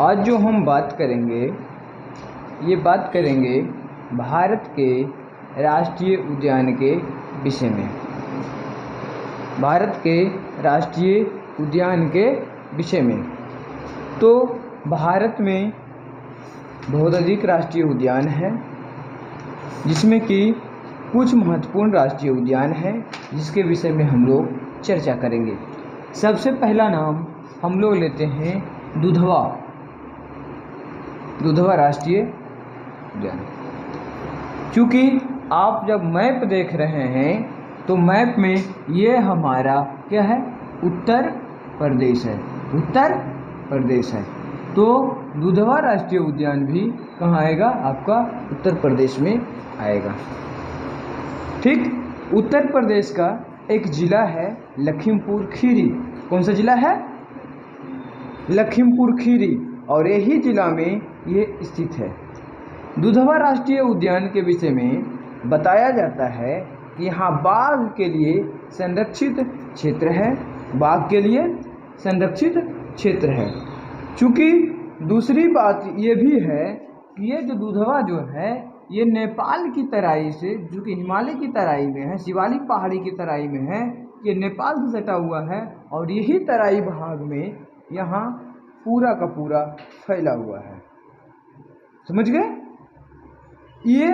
आज जो हम बात करेंगे ये बात करेंगे भारत के राष्ट्रीय उद्यान के विषय में। भारत के राष्ट्रीय उद्यान के विषय में। तो भारत में बहुत अधिक राष्ट्रीय उद्यान हैं, जिसमें कि कुछ महत्वपूर्ण राष्ट्रीय उद्यान हैं जिसके विषय में हम लोग चर्चा करेंगे। सबसे पहला नाम हम लोग लेते हैं दुधवा राष्ट्रीय उद्यान। क्योंकि आप जब मैप देख रहे हैं तो मैप में ये हमारा क्या है, उत्तर प्रदेश है, उत्तर प्रदेश है। तो दुधवा राष्ट्रीय उद्यान भी कहाँ आएगा, आपका उत्तर प्रदेश में आएगा। ठीक, उत्तर प्रदेश का एक ज़िला है लखीमपुर खीरी। कौन सा ज़िला है? लखीमपुर खीरी, और यही ज़िला में ये स्थित है। दुधवा राष्ट्रीय उद्यान के विषय में बताया जाता है कि यहाँ बाघ के लिए संरक्षित क्षेत्र है, बाघ के लिए संरक्षित क्षेत्र है। चूँकि दूसरी बात ये भी है कि ये जो दुधवा जो है ये नेपाल की तराई से, जो कि हिमालय की तराई में है, शिवालिक पहाड़ी की तराई में है, ये नेपाल से सटा हुआ है और यही तराई भाग में यहाँ पूरा का पूरा फैला हुआ है। समझ गए? ये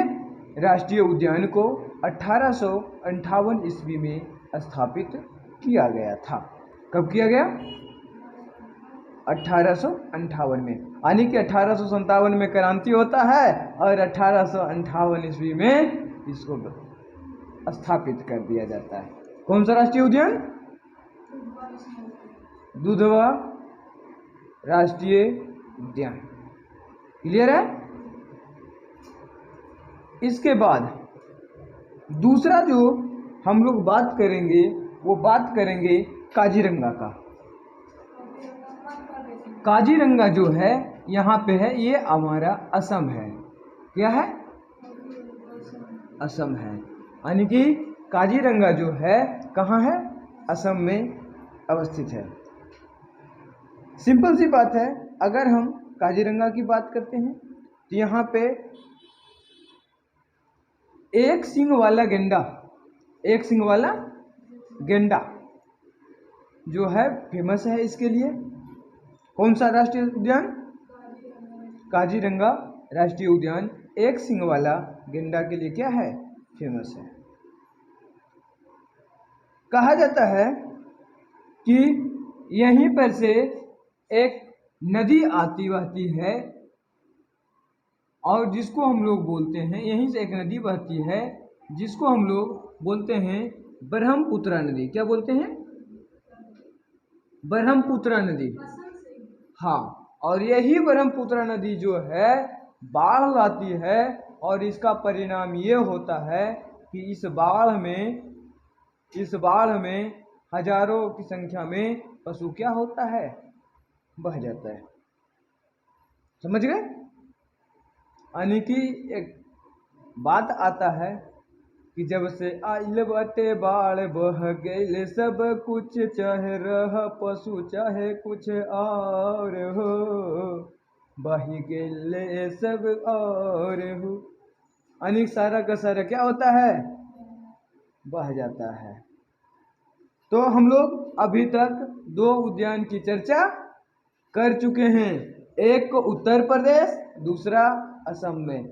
राष्ट्रीय उद्यान को 1858 ईस्वी में स्थापित किया गया था। कब किया गया? 1858 में। यानी कि 1857 में क्रांति होता है और 1858 ईस्वी में इसको स्थापित कर दिया जाता है। कौन सा राष्ट्रीय उद्यान? दुधवा राष्ट्रीय उद्यान। क्लियर है? इसके बाद दूसरा जो हम लोग बात करेंगे वो बात करेंगे काजीरंगा का। काजीरंगा जो है यहाँ पे है, ये हमारा असम है। क्या है? असम है। यानी कि काजीरंगा जो है कहाँ है? असम में अवस्थित है। सिंपल सी बात है, अगर हम काजीरंगा की बात करते हैं तो यहाँ पे एक सींग वाला गेंडा जो है फेमस है इसके लिए। कौन सा राष्ट्रीय उद्यान? काजीरंगा राष्ट्रीय उद्यान एक सींग वाला गेंडा के लिए क्या है? फेमस है। कहा जाता है कि यहीं पर से एक नदी आती बहती है और जिसको हम लोग बोलते हैं, यहीं से एक नदी बहती है जिसको हम लोग बोलते हैं ब्रह्मपुत्र नदी। क्या बोलते हैं? ब्रह्मपुत्र नदी। हाँ, और यही ब्रह्मपुत्र नदी जो है बाढ़ लाती है और इसका परिणाम ये होता है कि इस बाढ़ में हजारों की संख्या में पशु क्या होता है? बह जाता है। समझ गए? यानी कि एक बात आता है कि जब से आइल बटे बाढ़ बह गइल सब कुछ, चाहे रह पशु चाहे कुछ और हो, बही गइल सब और हो। यानी सारा का सारा क्या होता है? बह जाता है। तो हम लोग अभी तक दो उद्यान की चर्चा कर चुके हैं, एक को उत्तर प्रदेश, दूसरा असम में।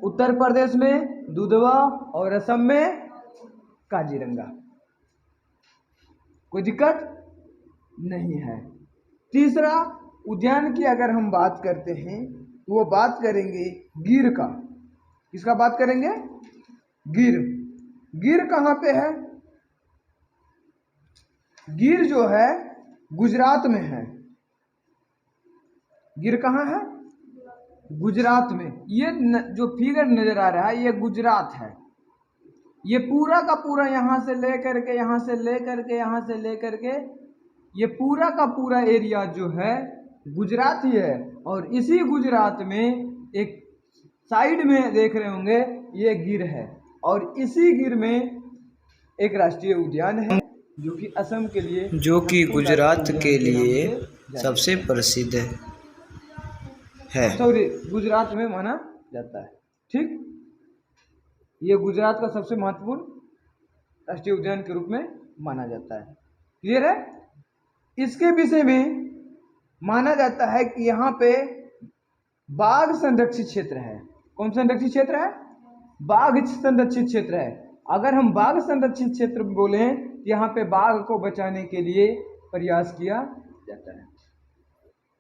उत्तर प्रदेश में दुधवा और असम में काजीरंगा। कोई दिक्कत नहीं है। तीसरा उद्यान की अगर हम बात करते हैं तो वो बात करेंगे गिर का। किसका बात करेंगे? गिर कहाँ पे है? गिर जो है गुजरात में है। गिर कहाँ है? गुजरात में। ये जो फिगर नजर आ रहा है ये गुजरात है। ये पूरा का पूरा यहाँ से लेकर के ये पूरा का पूरा एरिया जो है गुजरात ही है। और इसी गुजरात में एक साइड में देख रहे होंगे ये गिर है, और इसी गिर में एक राष्ट्रीय उद्यान है जो कि असम के लिए, जो कि गुजरात के लिए सबसे प्रसिद्ध है। है। सॉरी, गुजरात में माना जाता है। ठीक, ये गुजरात का सबसे महत्वपूर्ण राष्ट्रीय उद्यान के रूप में माना जाता है। क्लियर है? इसके विषय में माना जाता है कि यहाँ पे बाघ संरक्षित क्षेत्र है। कौन संरक्षित क्षेत्र है? बाघ संरक्षित क्षेत्र है। अगर हम बाघ संरक्षित क्षेत्र बोले तो यहाँ पे बाघ को बचाने के लिए प्रयास किया जाता है।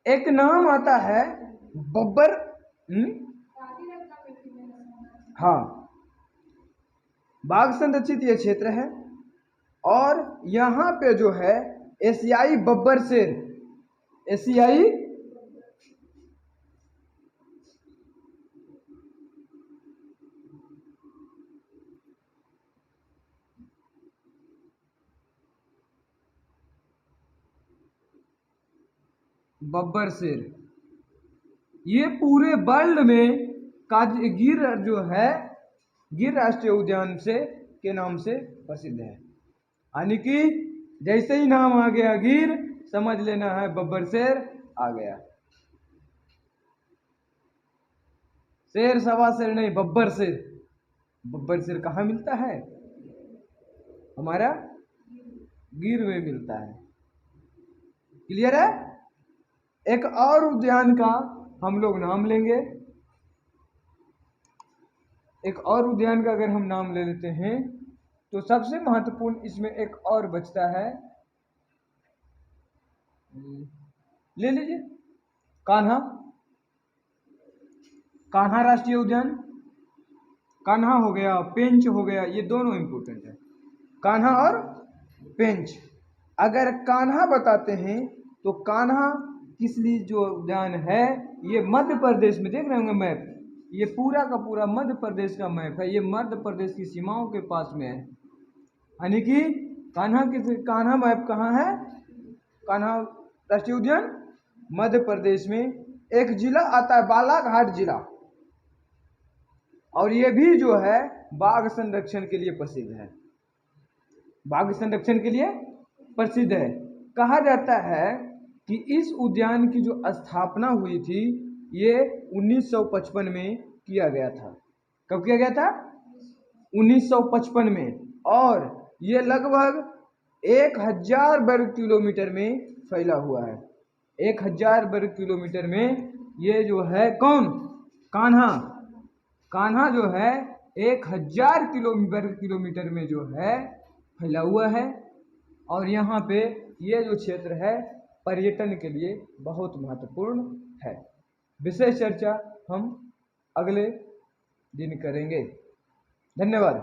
एक नाम आता है बब्बर, हाँ, बाघ संरक्षित ये क्षेत्र है और यहाँ पे जो है एशियाई बब्बर शेर, एशियाई बब्बर शेर, ये पूरे वर्ल्ड में गिर जो है गिर राष्ट्रीय उद्यान से के नाम से प्रसिद्ध है। यानी कि जैसे ही नाम आ गया गिर, समझ लेना है बब्बर शेर आ गया। शेर सवा शेर नहीं, बब्बर शेर। बब्बर शेर कहाँ मिलता है? हमारा गिर में मिलता है। क्लियर है? एक और उद्यान का हम लोग नाम लेंगे। एक और उद्यान का अगर हम नाम ले लेते हैं तो सबसे महत्वपूर्ण इसमें एक और बचता है, ले लीजिए कान्हा। कान्हा राष्ट्रीय उद्यान, कान्हा हो गया, पेंच हो गया, ये दोनों इंपॉर्टेंट है, कान्हा और पेंच। अगर कान्हा बताते हैं तो कान्हा किस लिए जो उद्यान है, ये मध्य प्रदेश में, देख रहे होंगे मैप, ये पूरा का पूरा मध्य प्रदेश का मैप है, ये मध्य प्रदेश की सीमाओं के पास में है। यानी कि कान्हा मैप कहाँ है? कान्हा राष्ट्रीय उद्यान मध्य प्रदेश में एक जिला आता है बालाघाट जिला, और ये भी जो है बाघ संरक्षण के लिए प्रसिद्ध है। बाघ संरक्षण के लिए प्रसिद्ध है। कहा जाता है कि इस उद्यान की जो स्थापना हुई थी ये 1955 में किया गया था। कब किया गया था? 1955 में। और ये लगभग 1000 वर्ग किलोमीटर में फैला हुआ है। 1000 वर्ग किलोमीटर में ये जो है कौन? कान्हा। कान्हा जो है 1000 वर्ग किलोमीटर में जो है फैला हुआ है। और यहाँ पे ये जो क्षेत्र है पर्यटन के लिए बहुत महत्वपूर्ण है। विशेष चर्चा हम अगले दिन करेंगे। धन्यवाद।